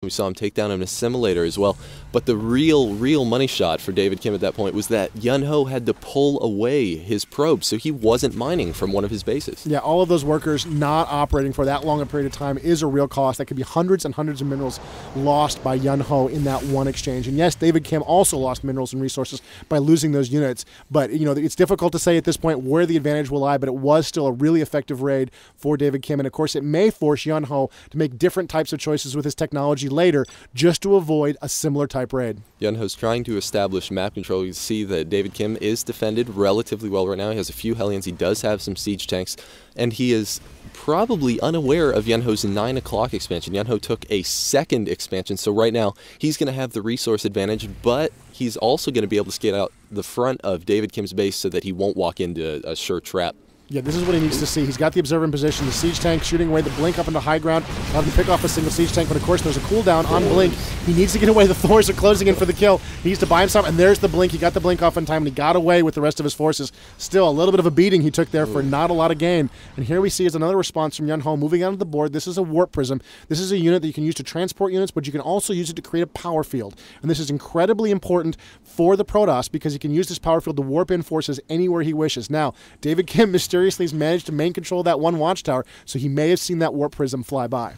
We saw him take down an assimilator as well. But the real money shot for David Kim at that point was that Yun-Ho had to pull away his probe, so he wasn't mining from one of his bases. Yeah, all of those workers not operating for that long a period of time is a real cost. That could be hundreds and hundreds of minerals lost by Yun-Ho in that one exchange. And yes, David Kim also lost minerals and resources by losing those units. But, you know, it's difficult to say at this point where the advantage will lie, but it was still a really effective raid for David Kim. And, of course, it may force Yun-Ho to make different types of choices with his technology later just to avoid a similar type raid. Yun-Ho's trying to establish map control. You see that David Kim is defended relatively well right now. He has a few Hellions. He does have some siege tanks, and he is probably unaware of Yun-Ho's 9 o'clock expansion. Yun-Ho took a second expansion, so right now he's going to have the resource advantage, but he's also going to be able to skate out the front of David Kim's base so that he won't walk into a sure trap. Yeah, this is what he needs to see. He's got the observer in position, the siege tank shooting away, the blink up into high ground, allowed him to pick off a single siege tank, but of course there's a cooldown on blink. He needs to get away. The Thors are closing in for the kill. He needs to buy himself, and there's the blink. He got the blink off in time, and he got away with the rest of his forces. Still, a little bit of a beating he took there for not a lot of gain. And here we see is another response from Yun-Ho moving onto the board. This is a warp prism. This is a unit that you can use to transport units, but you can also use it to create a power field. And this is incredibly important for the Protoss because he can use this power field to warp in forces anywhere he wishes. Now, David Kim mysteriously has managed to main control that one watchtower, so he may have seen that warp prism fly by.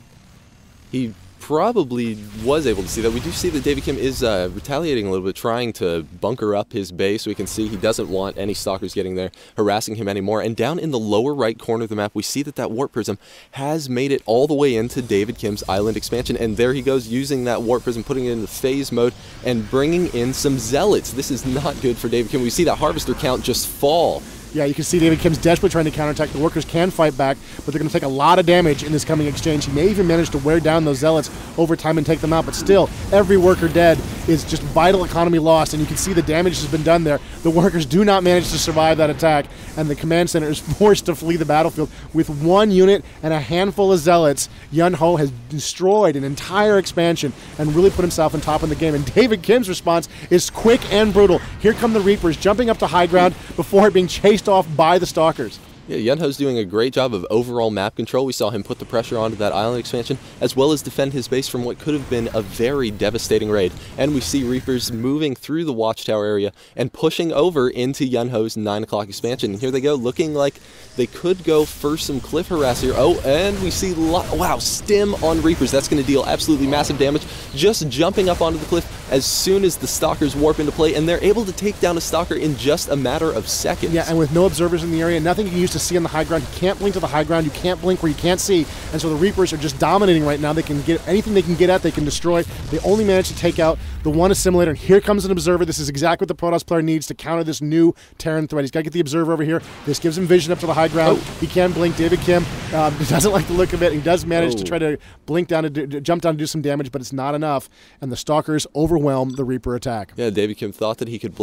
He probably was able to see that. We do see that David Kim is retaliating a little bit, trying to bunker up his base. We can see he doesn't want any stalkers getting there, harassing him anymore. And down in the lower right corner of the map, we see that that warp prism has made it all the way into David Kim's island expansion. And there he goes, using that warp prism, putting it into phase mode, and bringing in some zealots. This is not good for David Kim. We see that harvester count just fall. Yeah, you can see David Kim's desperately trying to counterattack. The workers can fight back, but they're going to take a lot of damage in this coming exchange. He may even manage to wear down those zealots over time and take them out, but still, every worker dead is just vital economy lost, and you can see the damage has been done there. The workers do not manage to survive that attack, and the command center is forced to flee the battlefield. With one unit and a handful of zealots, Yun-Ho has destroyed an entire expansion and really put himself on top of the game, and David Kim's response is quick and brutal. Here come the Reapers jumping up to high ground before being chased off by the stalkers. Yeah, Yun-Ho's doing a great job of overall map control. We saw him put the pressure onto that island expansion, as well as defend his base from what could have been a very devastating raid. And we see Reapers moving through the watchtower area and pushing over into Yun-Ho's 9 o'clock expansion. And here they go, looking like they could go for some cliff harass here. Oh, and we see, wow, stim on Reapers. That's going to deal absolutely massive damage. Just jumping up onto the cliff as soon as the stalkers warp into play, and they're able to take down a stalker in just a matter of seconds. Yeah, and with no observers in the area, nothing you can use to see on the high ground. You can't blink to the high ground. You can't blink where you can't see. And so the Reapers are just dominating right now. They can get anything they can get at, they can destroy. They only manage to take out the one assimilator. And here comes an observer. This is exactly what the Protoss player needs to counter this new Terran threat. He's got to get the observer over here. This gives him vision up to the high ground. He can blink. David Kim doesn't like the look of it. He does manage to try to blink down, to jump down to do some damage, but it's not enough. And the stalkers overwhelm the Reaper attack. Yeah, David Kim thought that he could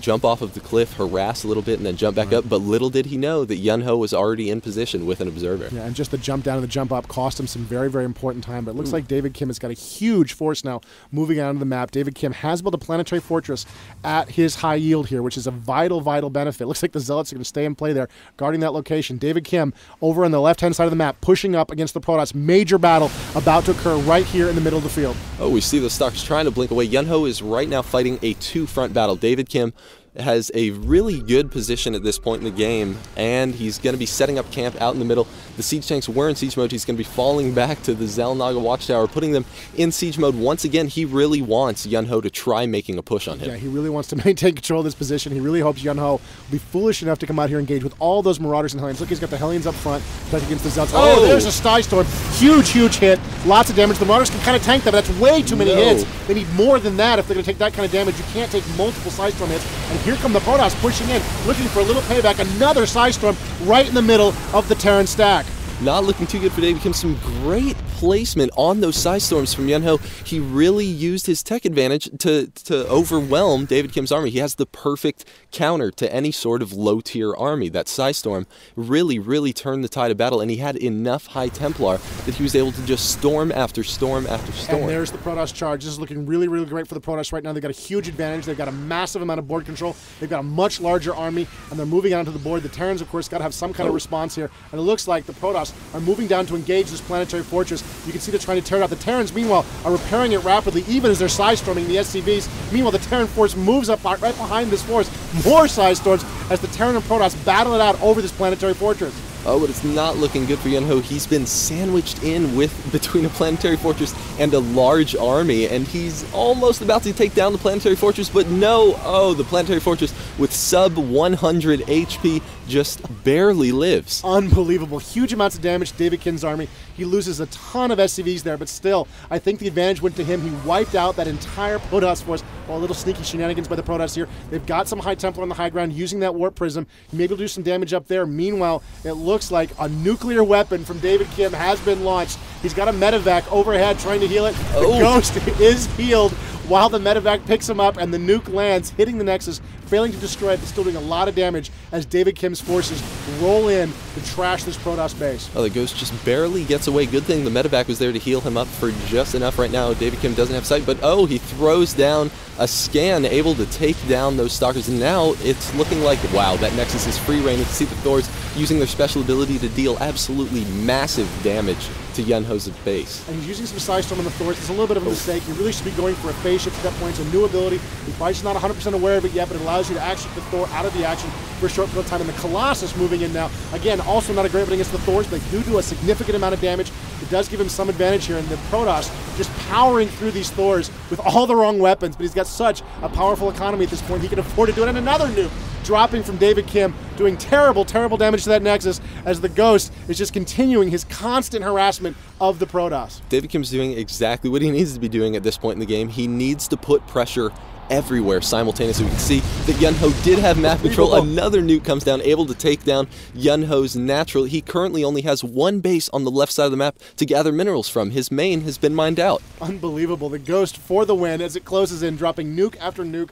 jump off of the cliff, harass a little bit, and then jump back up. But little did he know that Yun-Ho was already in position with an observer. Yeah, and just the jump down and the jump up cost him some very, very important time. But it looks like David Kim has got a huge force now moving onto the map. David Kim has built a planetary fortress at his high yield here, which is a vital, vital benefit. Looks like the Zealots are going to stay in play there, guarding that location. David Kim over on the left-hand side of the map, pushing up against the Protoss. Major battle about to occur right here in the middle of the field. Oh, we see the stalkers trying to blink away. Yun-Ho is right now fighting a two-front battle. David Kim has a really good position at this point in the game, and he's going to be setting up camp out in the middle. The siege tanks were in siege mode. He's going to be falling back to the Xel'Naga watchtower, putting them in siege mode. Once again, he really wants Yun-Ho to try making a push on him. Yeah, he really wants to maintain control of this position. He really hopes Yun-Ho will be foolish enough to come out here and engage with all those Marauders and Hellions. Look, he's got the Hellions up front, protect against the Zealots. Oh, there's a Skystorm. Huge, huge hit. Lots of damage. The Marauders can kind of tank that, but that's way too many hits. They need more than that if they're going to take that kind of damage. You can't take multiple Skystorm hits. And here come the Protoss pushing in, looking for a little payback. Another Skystorm right in the middle of the Terran stack. Not looking too good for David Kim. Some great placement on those Skystorms from Yun-Ho. He really used his tech advantage to overwhelm David Kim's army. He has the perfect counter to any sort of low-tier army. That Skystorm really, really turned the tide of battle, and he had enough High Templar that he was able to just storm after storm after storm. And there's the Protoss charge. This is looking really, really great for the Protoss right now. They've got a huge advantage. They've got a massive amount of board control. They've got a much larger army, and they're moving onto the board. The Terrans, of course, got to have some kind of response here, and it looks like the Protoss are moving down to engage this planetary fortress. You can see they're trying to tear it out. The Terrans, meanwhile, are repairing it rapidly, even as they're side-storming the SCVs. Meanwhile, the Terran force moves up right behind this force. More side-storms as the Terran and Protoss battle it out over this planetary fortress. Oh, but it's not looking good for Yunho. He's been sandwiched in between a planetary fortress and a large army, and he's almost about to take down the planetary fortress, but no. Oh, the planetary fortress with sub 100 HP just barely lives. Unbelievable. Huge amounts of damage to David Kim's army. He loses a ton of SCVs there, but still, I think the advantage went to him. He wiped out that entire Protoss force. Well, a little sneaky shenanigans by the Protoss here. They've got some High Templar on the high ground using that Warp Prism. He may be able to do some damage up there. Meanwhile, it looks like a nuclear weapon from David Kim has been launched. He's got a medevac overhead trying to heal it. The Ghost is healed while the medevac picks him up, and the nuke lands, hitting the Nexus, failing to destroy it, but still doing a lot of damage as David Kim's forces roll in to trash this Protoss base. Oh, the Ghost just barely gets away. Good thing the medevac was there to heal him up for just enough right now. David Kim doesn't have sight, but oh, he throws down a scan, able to take down those Stalkers, and now it's looking like, wow, that Nexus is free reign. You can see the Thors using their special ability to deal absolutely massive damage to Yunho's base. And he's using some Sidestorm on the Thors. It's a little bit of a mistake. You really should be going for a phase shift at that point. It's a new ability. He's probably just not 100% aware of it yet, but it allows you to actually get the Thor out of the action for a short period of time. And the Colossus moving in now. Again, also not a great one against the Thors, but they do a significant amount of damage. It does give him some advantage here, and the Protoss just powering through these Thors with all the wrong weapons, but he's got such a powerful economy at this point, he can afford to do it. And another nuke dropping from David Kim, doing terrible, terrible damage to that Nexus as the Ghost is just continuing his constant harassment of the Protoss. David Kim's doing exactly what he needs to be doing at this point in the game. He needs to put pressure everywhere simultaneously. We can see that Yunho did have map control. Another nuke comes down, able to take down Yunho's natural. He currently only has one base on the left side of the map to gather minerals from. His main has been mined out. Unbelievable. The Ghost for the win as it closes in, dropping nuke after nuke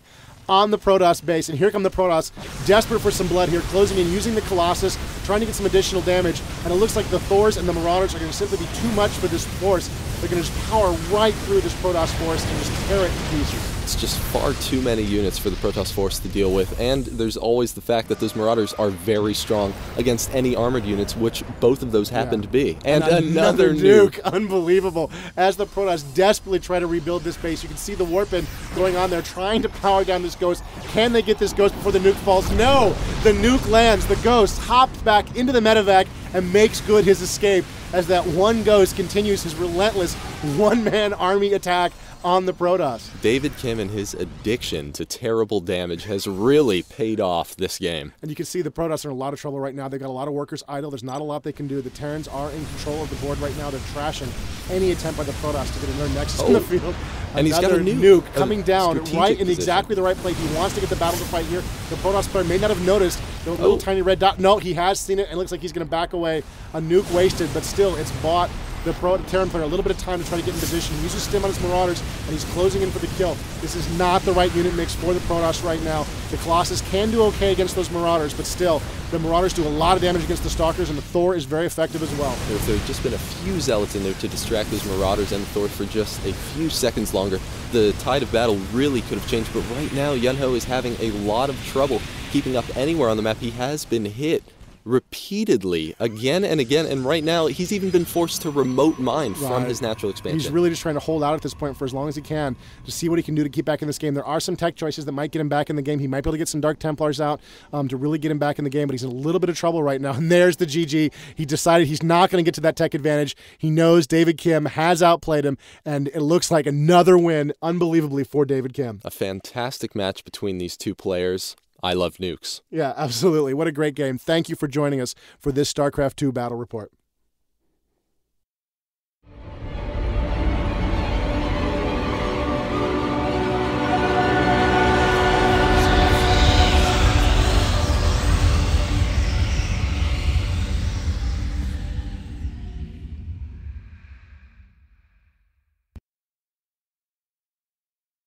on the Protoss base. And here come the Protoss, desperate for some blood here, closing in, using the Colossus, trying to get some additional damage. And it looks like the Thors and the Marauders are going to simply be too much for this force. They're going to just power right through this Protoss force and just tear it to pieces. It's just far too many units for the Protoss force to deal with, and there's always the fact that those Marauders are very strong against any armored units, which both of those happen to be. And another nuke. Unbelievable. As the Protoss desperately try to rebuild this base, you can see the Warpin going on there, trying to power down this Ghost. Can they get this Ghost before the nuke falls? No! The nuke lands. The Ghost hops back into the medevac and makes good his escape as that one Ghost continues his relentless one-man army attack on the Protoss. David Kim and his addiction to terrible damage has really paid off this game. And you can see the Protoss are in a lot of trouble right now. They've got a lot of workers idle. There's not a lot they can do. The Terrans are in control of the board right now. They're trashing any attempt by the Protoss to get another Nexus in the field. And he's got a nuke coming down right in position. Exactly the right place. He wants to get the battle to fight here. The Protoss player may not have noticed the little tiny red dot. No, he has seen it, and it looks like he's going to back away. A nuke wasted, but still, it's bought the Terran player a little bit of time to try to get in position. He uses Stim on his Marauders, and he's closing in for the kill. This is not the right unit mix for the Protoss right now. The Colossus can do okay against those Marauders, but still, the Marauders do a lot of damage against the Stalkers, and the Thor is very effective as well. If there had just been a few Zealots in there to distract those Marauders and the Thor for just a few seconds longer, the tide of battle really could have changed. But right now, Yunho is having a lot of trouble keeping up anywhere on the map. He has been hit repeatedly, again and again, and right now he's even been forced to remote mine from his natural expansion. He's really just trying to hold out at this point for as long as he can to see what he can do to keep back in this game. There are some tech choices that might get him back in the game. He might be able to get some Dark Templars out to really get him back in the game, but he's in a little bit of trouble right now. And there's the GG. He decided he's not going to get to that tech advantage. He knows David Kim has outplayed him, and it looks like another win, unbelievably, for David Kim. A fantastic match between these two players. I love nukes. Yeah, absolutely. What a great game. Thank you for joining us for this StarCraft 2 Battle Report.